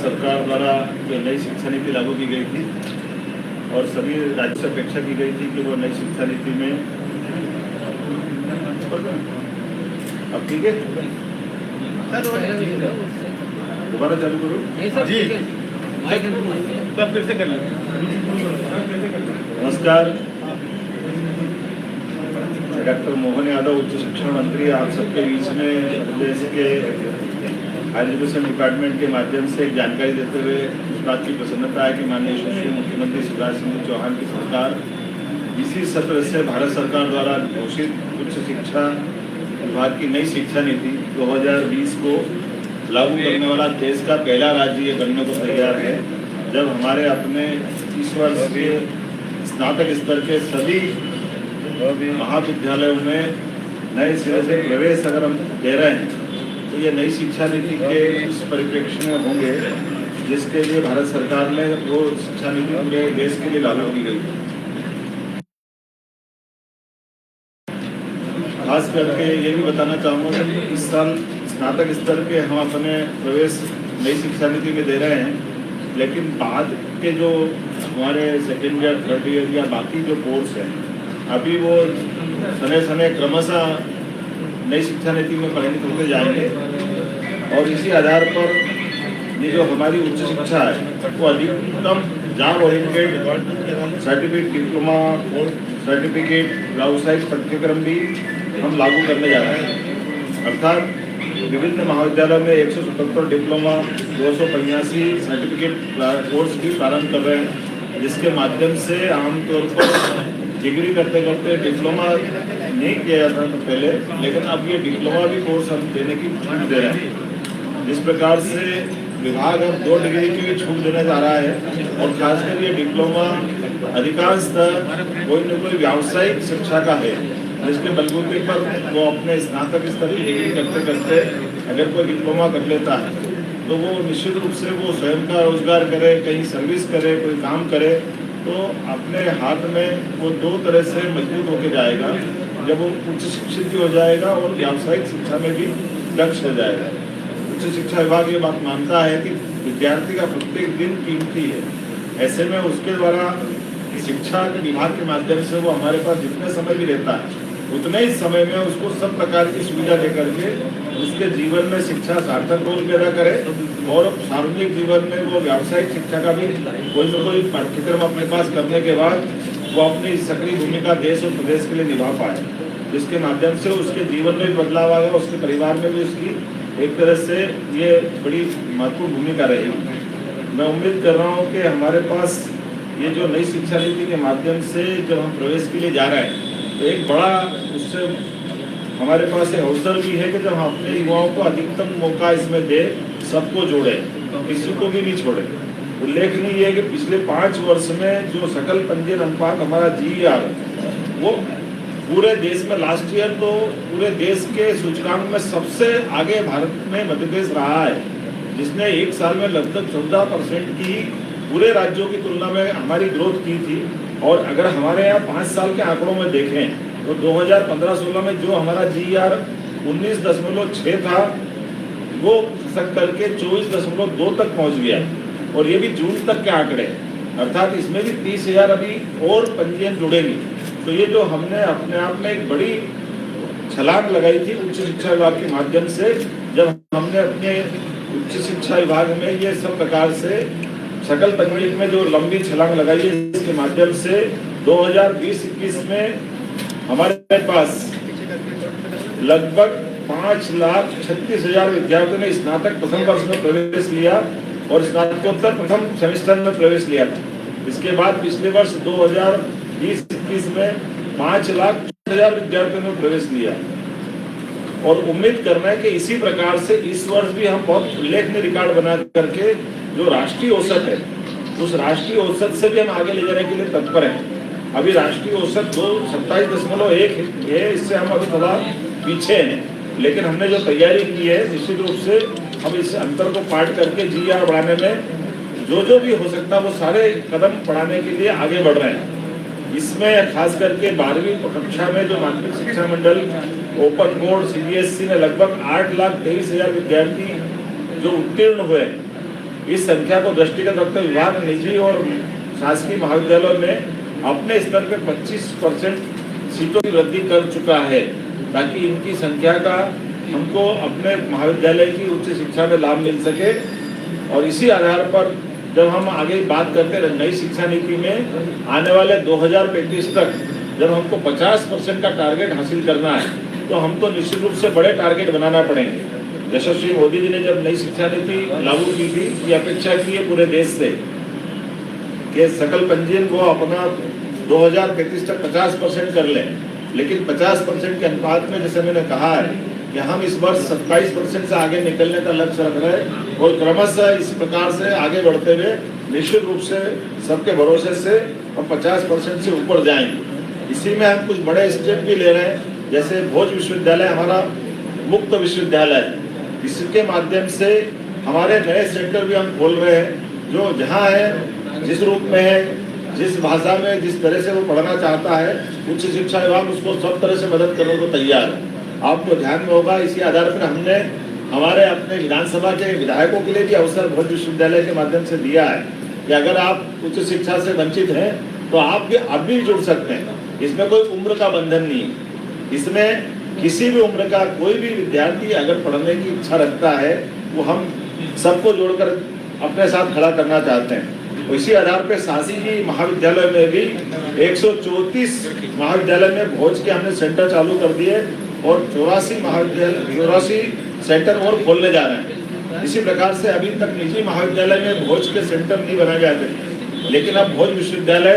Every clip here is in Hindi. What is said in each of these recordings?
सरकार द्वारा जो नई शिक्षा नीति लागू की गई थी और सभी राज्यों से अपेक्षा की गई थी कि वो नई शिक्षा नीति में अब ठीक है दोबारा चालू करो जी सब फिर से कर लें। नमस्कार, डॉक्टर मोहन यादव उच्च शिक्षा मंत्री आप सबके बीच में प्रदेश के हायर एजुकेशन डिपार्टमेंट के माध्यम से एक जानकारी देते हुए इस बात की प्रसन्नता है कि माननीय यशस्वी मुख्यमंत्री शिवराज सिंह चौहान की सरकार इसी सत्र से भारत सरकार द्वारा घोषित उच्च शिक्षा विभाग की नई शिक्षा नीति 2020 को लागू करने वाला देश का पहला राज्य ये बनने को तैयार है। जब हमारे अपने इस वर्ष के स्नातक स्तर के सभी महाविद्यालयों में नए सिरे से प्रवेश अगर हम दे रहे हैं तो ये नई शिक्षा नीति के उस परिप्रेक्ष्य में होंगे जिसके लिए भारत सरकार ने वो शिक्षा नीति पूरे देश के लिए लागू की गई। खास करके ये भी बताना चाहूँगा कि इस साल स्नातक स्तर के हम अपने प्रवेश नई शिक्षा नीति में दे रहे हैं, लेकिन बाद के जो हमारे सेकेंड ईयर थर्ड ईयर या बाकी जो कोर्स हैं अभी वो समय क्रमशः नई शिक्षा नीति में परिणत होते जाएंगे और इसी आधार पर ये जो हमारी उच्च शिक्षा है वो अधिकतम job oriented certificate diploma certificate व्यावसायिक पाठ्यक्रम भी हम लागू करने जा रहे हैं। अर्थात विभिन्न महाविद्यालयों में 177 डिप्लोमा 285 सर्टिफिकेट कोर्स भी प्रारंभ कर रहे हैं, जिसके माध्यम से आमतौर पर डिग्री करते करते डिप्लोमा नहीं किया जाता था पहले, लेकिन अब ये डिप्लोमा भी कोर्स हम देने की छूट दे रहे हैं। जिस प्रकार से विभाग अब 2 डिग्री की भी छूट देने जा रहा है और खासकर ये डिप्लोमा अधिकांशतः कोई न कोई व्यावसायिक शिक्षा का है, जिसके बलबूते पर वो अपने स्नातक स्तर की डिग्री करते करते अगर कोई डिप्लोमा कर लेता है तो वो निश्चित रूप से वो स्वयं का रोजगार करे, कहीं सर्विस करे, कोई काम करे, तो अपने हाथ में वो 2 तरह से मजबूत होकर जाएगा जब वो उच्च शिक्षित भी हो जाएगा और व्यावसायिक शिक्षा में भी दक्ष हो जाएगा। उच्च शिक्षा विभाग ये बात मानता है कि विद्यार्थी का प्रत्येक दिन कीमती है, ऐसे में उसके द्वारा शिक्षा विभाग के माध्यम से वो हमारे पास जितने समय भी रहता है उतने ही समय में उसको सब प्रकार की सुविधा देकर के उसके जीवन में शिक्षा सार्थक रोल पैदा करे और सार्वजनिक जीवन में वो व्यावसायिक शिक्षा का भी कोई न कोई पाठ्यक्रम अपने पास करने के बाद वो अपनी सक्रिय भूमिका देश और प्रदेश के लिए निभा पाए, जिसके माध्यम से उसके जीवन में भी बदलाव आएगा, उसके परिवार में भी उसकी एक तरह से ये बड़ी महत्वपूर्ण भूमिका रहेगी। मैं उम्मीद कर रहा हूँ कि हमारे पास ये जो नई शिक्षा नीति के माध्यम से जब हम प्रवेश के लिए जा रहे हैं तो एक बड़ा उससे हमारे पास एक अवसर भी है कि जब हम अपने युवाओं को अधिकतम मौका इसमें दे, सबको जोड़े, किसी को भी नहीं छोड़े। उल्लेखनीय है कि पिछले 5 वर्ष में जो सकल पंजीयन अनुपात हमारा GER वो पूरे देश में लास्ट ईयर तो पूरे देश के सूचकांक में सबसे आगे भारत में मध्य प्रदेश रहा है, जिसने एक साल में लगभग 14% की पूरे राज्यों की तुलना में हमारी ग्रोथ की थी। और अगर हमारे यहाँ 5 साल के आंकड़ों में देखें तो 2015-16 में जो हमारा GER 19.6 था वो खसक करके 24.2 तक पहुँच गया, और ये भी जून तक के आंकड़े, अर्थात इसमें भी 30,000 अभी और पंजीयन जुड़ेंगे। तो ये जो हमने अपने आप में एक बड़ी छलांग लगाई थी उच्च शिक्षा विभाग के माध्यम से, जब हमने अपने उच्च शिक्षा विभाग में ये सब प्रकार से सकल पंजीयन में जो लंबी छलांग लगाई है, इसके माध्यम से 2020-21 में हमारे पास लगभग 5,36,000 विद्यार्थियों ने स्नातक प्रथम वर्ष में प्रवेश लिया और स्नातकोत्तर प्रथम सेमेस्टर में प्रवेश लिया था। इसके बाद पिछले वर्ष 2020-21 में 5,00,000 विद्यार्थियों ने प्रवेश लिया और उम्मीद करना है कि इसी प्रकार से इस वर्ष भी हम बहुत उल्लेखनीय रिकॉर्ड बना करके जो राष्ट्रीय औसत है उस राष्ट्रीय औसत से भी हम आगे ले जाने के लिए तत्पर हैं। अभी राष्ट्रीय औसत 27.1 है, इससे हम अभी थोड़ा पीछे हैं, लेकिन हमने जो तैयारी की है निश्चित रूप से हम इस अंतर को पार करके GER बढ़ाने में जो भी हो सकता है वो सारे कदम बढ़ाने के लिए आगे बढ़ रहे हैं। इसमें खास करके 12वीं कक्षा में जो माध्यमिक शिक्षा मंडल ओपन बोर्ड CBSE में लगभग 8,23,000 विद्यार्थी जो उत्तीर्ण हुए, इस संख्या को दृष्टिगत रखते विभाग निजी और शासकीय महाविद्यालयों में अपने स्तर पर 25% सीटों की वृद्धि कर चुका है, ताकि इनकी संख्या का हमको अपने महाविद्यालय की उच्च शिक्षा में लाभ मिल सके। और इसी आधार पर जब हम आगे बात करते हैं नई शिक्षा नीति में आने वाले 2035 तक जब हमको 50% का टारगेट हासिल करना है, तो हमको निश्चित रूप से बड़े टारगेट बनाना पड़ेंगे। यशस्वी मोदी जी ने जब नई शिक्षा नीति लागू की थी, ये अपेक्षा की है पूरे देश से कि सकल पंजीयन को अपना 2035 तक 50% कर लें, लेकिन 50% के अनुपात में जैसे मैंने कहा है कि हम इस वर्ष 27% से आगे निकलने का लक्ष्य रख रहे हैं और क्रमशः इस प्रकार से आगे बढ़ते हुए निश्चित रूप से सबके भरोसे से हम 50% से ऊपर जाएंगे। इसी में हम कुछ बड़े स्टेप भी ले रहे हैं, जैसे भोज विश्वविद्यालय हमारा मुक्त विश्वविद्यालय है, इसके माध्यम से हमारे नए सेंटर भी हम खोल रहे हैं, जो जहाँ है जिस रूप में है, जिस भाषा में जिस तरह से वो पढ़ना चाहता है, उच्च शिक्षा विभाग उसको सब तरह से मदद करने को तैयार है। आपको ध्यान में होगा, इसी आधार पर हमने हमारे अपने विधानसभा के विधायकों के लिए भी अवसर भोज विश्वविद्यालय के माध्यम से दिया है कि अगर आप उच्च शिक्षा से वंचित हैं तो आप भी अब भी जुड़ सकते हैं। इसमें कोई उम्र का बंधन नहीं है, इसमें किसी भी उम्र का कोई भी विद्यार्थी अगर पढ़ने की इच्छा रखता है, वो हम सबको जोड़कर अपने साथ खड़ा करना चाहते हैं। इसी आधार पर शासकीय महाविद्यालय में भी 134 महाविद्यालय में भोज के हमने सेंटर चालू कर दिए और 84 सेंटर और खोलने जा रहे हैं। इसी प्रकार से अभी तक निजी महाविद्यालय में भोज के सेंटर नहीं बनाए गए थे, लेकिन अब भोज विश्वविद्यालय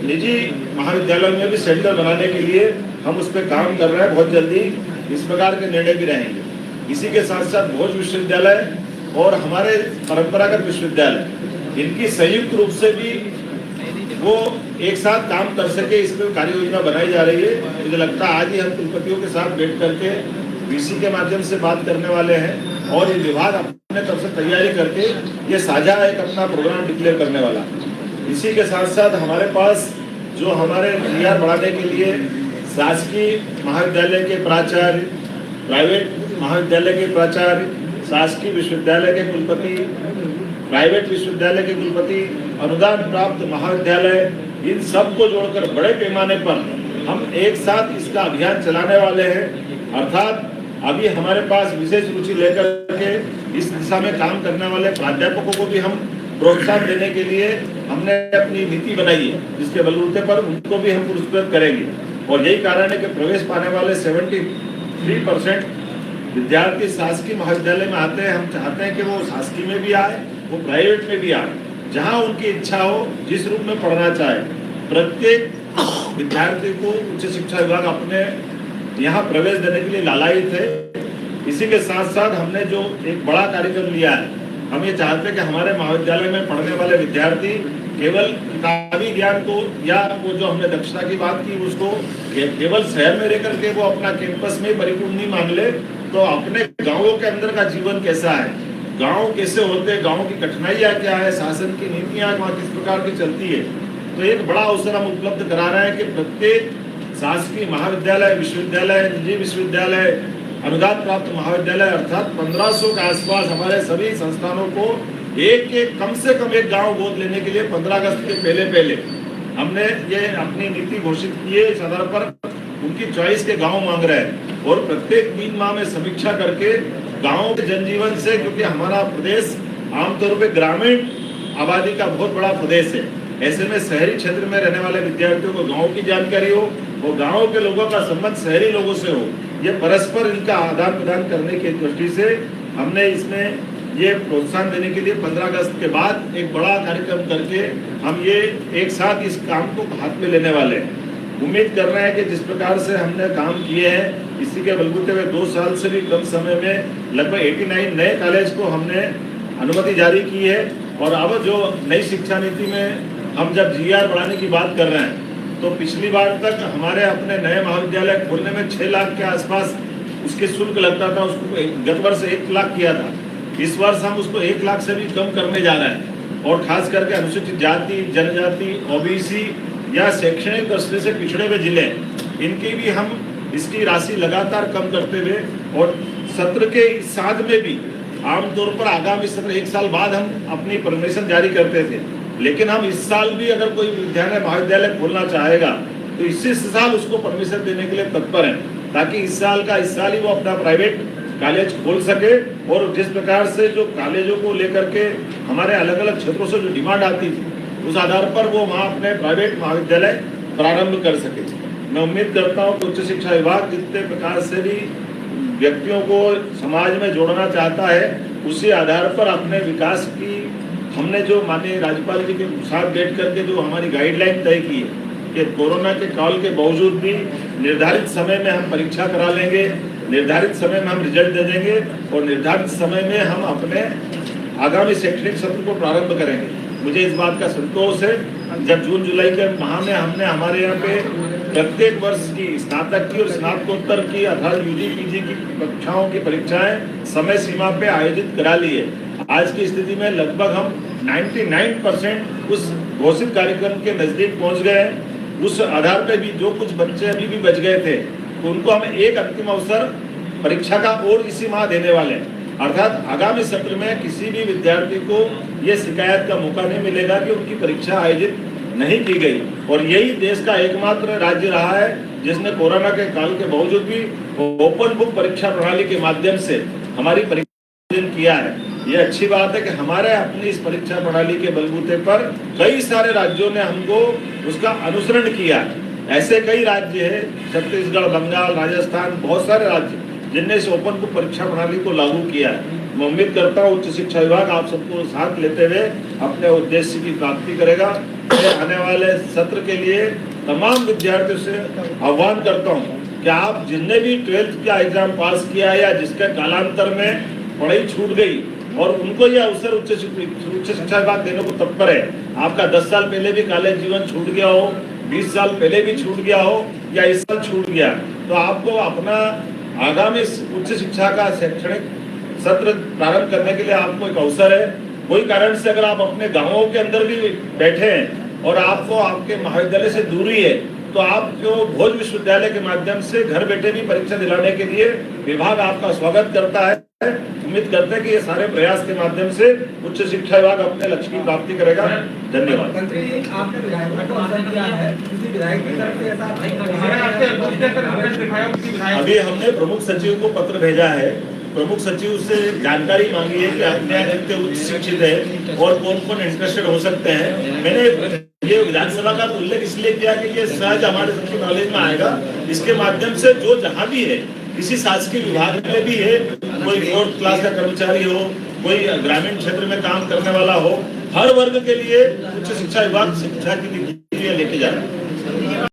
निजी महाविद्यालय में भी सेंटर बनाने के लिए हम उस पर काम कर रहे हैं। बहुत जल्दी इस प्रकार के निर्णय भी रहेंगे। इसी के साथ साथ भोज विश्वविद्यालय और हमारे परंपरागत विश्वविद्यालय, इनकी संयुक्त रूप से भी वो एक साथ काम कर सके, इस पर कार्य योजना बनाई जा रही है। मुझे लगता है आज ही हम कुलपतियों के साथ बैठ करके वीसी के माध्यम से बात करने वाले हैं और ये विभाग अपने तरफ से तैयारी करके ये साझा एक अपना प्रोग्राम डिक्लेयर करने वाला। इसी के साथ साथ हमारे पास जो हमारे जीआर बढ़ाने के लिए शासकीय महाविद्यालय के प्राचार्य, प्राइवेट महाविद्यालय के प्राचार्य, शासकीय विश्वविद्यालय के कुलपति, प्राइवेट विश्वविद्यालय के कुलपति, अनुदान प्राप्त महाविद्यालय, इन सब को जोड़कर बड़े पैमाने पर हम एक साथ इसका अभियान चलाने वाले हैं। अर्थात अभी हमारे पास विशेष रुचि लेकर के इस दिशा में काम करने वाले प्राध्यापकों को भी हम प्रोत्साहन देने के लिए हमने अपनी नीति बनाई है, जिसके बलबूते पर उनको भी हम पुरस्कृत करेंगे। और यही कारण है कि प्रवेश पाने वाले 73% विद्यार्थी शासकीय महाविद्यालय में आते हैं। हम चाहते हैं कि वो शासकीय में भी आए, वो प्राइवेट में भी आए, जहां उनकी इच्छा हो, जिस रूप में पढ़ना चाहे। प्रत्येक विद्यार्थी को उच्च शिक्षा विभाग अपने यहाँ प्रवेश देने के लिए लालायित है। इसी के साथ साथ हमने जो एक बड़ा कार्यक्रम लिया है, हम ये चाहते हैं कि हमारे महाविद्यालय में पढ़ने वाले विद्यार्थी केवल किताबी ज्ञान को या वो जो हमने दक्षता की बात की उसको केवल शहर में रहकर के वो अपना कैंपस में परिपूर्ण नहीं मान ले, तो अपने गाँवों के अंदर का जीवन कैसा है, गांव कैसे होते हैं, गांव की कठिनाइयां क्या है, शासन की नीतियां वहाँ किस प्रकार की चलती है। तो एक बड़ा अवसर हम उपलब्ध करा रहे हैं कि प्रत्येक शासकीय महाविद्यालय, विश्वविद्यालय, निजी विश्वविद्यालय, अनुदान प्राप्त महाविद्यालय अर्थात 1500 के आसपास हमारे सभी संस्थानों को एक कम से कम एक गाँव गोद लेने के लिए 15 अगस्त के पहले हमने ये अपनी नीति घोषित की है। इस आधार पर उनकी चॉइस के गाँव मांग रहे हैं और प्रत्येक 3 माह में समीक्षा करके गाँव के जनजीवन से, क्योंकि हमारा प्रदेश आमतौर पे ग्रामीण आबादी का बहुत बड़ा प्रदेश है, ऐसे में शहरी क्षेत्र में रहने वाले विद्यार्थियों को गाँव की जानकारी हो और गाँव के लोगों का संबंध शहरी लोगों से हो, ये परस्पर इनका आदान प्रदान करने की दृष्टि से हमने इसमें ये प्रोत्साहन देने के लिए 15 अगस्त के बाद एक बड़ा कार्यक्रम करके हम ये एक साथ इस काम को हाथ में लेने वाले हैं। उम्मीद कर रहे हैं कि जिस प्रकार से हमने काम किए हैं, इसी के बलबूते में 2 साल से भी कम समय में लगभग 89 नए कॉलेज को हमने अनुमति जारी की है। और अब जो नई शिक्षा नीति में हम जब जीआर बढ़ाने की बात कर रहे हैं, तो पिछली बार तक हमारे अपने नए महाविद्यालय खोलने में 6 लाख के आसपास उसके शुल्क लगता था, उसको गत वर्ष 1 लाख किया था। इस वर्ष हम उसको 1 लाख से भी कम करने जा रहे हैं और खास करके अनुसूचित जाति, जनजाति, ओबीसी या शैक्षणिक दृष्टि से पिछड़े हुए जिले, इनकी भी हम इसकी राशि लगातार कम करते हुए और सत्र के साथ में भी आमतौर पर आगामी सत्र 1 साल बाद हम अपनी परमिशन जारी करते थे, लेकिन हम इस साल भी अगर कोई विद्यालय महाविद्यालय खोलना चाहेगा तो इसी साल उसको परमिशन देने के लिए तत्पर है, ताकि इस साल ही वो अपना प्राइवेट कॉलेज खोल सके। और जिस प्रकार से जो कॉलेजों को लेकर के हमारे अलग अलग क्षेत्रों से जो डिमांड आती थी, उस आधार पर वो वहाँ अपने प्राइवेट महाविद्यालय प्रारंभ कर सके। मैं उम्मीद करता हूँ कि उच्च शिक्षा विभाग जितने प्रकार से भी व्यक्तियों को समाज में जोड़ना चाहता है, उसी आधार पर अपने विकास की हमने जो माननीय राज्यपाल जी के साथ बैठ करके जो हमारी गाइडलाइन तय की है कि कोरोना के काल के बावजूद भी निर्धारित समय में हम परीक्षा करा लेंगे, निर्धारित समय में हम रिजल्ट दे देंगे और निर्धारित समय में हम अपने आगामी शैक्षणिक सत्र को प्रारंभ करेंगे। मुझे इस बात का संतोष है, जब जून जुलाई के माह में हमने हमारे यहाँ पे प्रत्येक वर्ष की स्नातक की और स्नातकोत्तर की अर्थात यूजी पीजी की कक्षाओं की परीक्षाएं समय सीमा पे आयोजित करा ली है। आज की स्थिति में लगभग हम 99% उस घोषित कार्यक्रम के नजदीक पहुंच गए हैं। उस आधार पे भी जो कुछ बच्चे अभी भी बच गए थे, तो उनको हम एक अंतिम अवसर परीक्षा का और इसी माह देने वाले हैं। अर्थात आगामी सत्र में किसी भी विद्यार्थी को ये शिकायत का मौका नहीं मिलेगा कि उनकी परीक्षा आयोजित नहीं की गई। और यही देश का एकमात्र राज्य रहा है जिसने कोरोना के काल के बावजूद भी ओपन बुक परीक्षा प्रणाली के माध्यम से हमारी परीक्षा किया है। ये अच्छी बात है कि हमारे अपनी इस परीक्षा प्रणाली के बलबूते पर कई सारे राज्यों ने हमको उसका अनुसरण किया। ऐसे कई राज्य है, छत्तीसगढ़, बंगाल, राजस्थान, बहुत सारे राज्य जिनने इस ओपन बुक परीक्षा प्रणाली को लागू किया है। मैं उम्मीद करता हूँ उच्च शिक्षा विभाग आप सबको साथ लेते हुए अपने उद्देश्य की प्राप्ति करेगा। आने वाले सत्र के लिए तमाम विद्यार्थियों से आह्वान करता हूँ कि आप जिनने भी 12th का एग्जाम पास किया या जिसके कालांतर में पढ़ाई छूट गई और उनको यह अवसर उच्च शिक्षा विभाग देने को तत्पर है। आपका 10 साल पहले भी कॉलेज जीवन छूट गया हो, 20 साल पहले भी छूट गया हो या इस साल छूट गया, तो आपको अपना आगामी उच्च शिक्षा का शैक्षणिक सत्र प्रारंभ करने के लिए आपको एक अवसर है। कोई कारण से अगर आप अपने गांवों के अंदर भी बैठे हैं और आपको आपके महाविद्यालय से दूरी है, तो आपको भोज विश्वविद्यालय के माध्यम से घर बैठे भी परीक्षा दिलाने के लिए विभाग आपका स्वागत करता है। उम्मीद करते हैं कि ये सारे प्रयास के माध्यम से उच्च शिक्षा विभाग अपने लक्ष्य की प्राप्ति करेगा। धन्यवाद। अभी हमने प्रमुख सचिव को पत्र भेजा है। प्रमुख सचिव से जानकारी मांगी है कि अपने कितने उच्च शिक्षित है और कौन कौन इंटरेस्टेड हो सकते हैं। मैंने ये विधानसभा का उल्लेख इसलिए किया कि ये सहज हमारे सबके नॉलेज में आएगा। इसके माध्यम से जो जहाँ भी है, किसी शासकीय विभाग में भी है, कोई 4th क्लास का कर्मचारी हो, कोई ग्रामीण क्षेत्र में काम करने वाला हो, हर वर्ग के लिए उच्च शिक्षा विभाग शिक्षा की नीति लेके जा रहा है।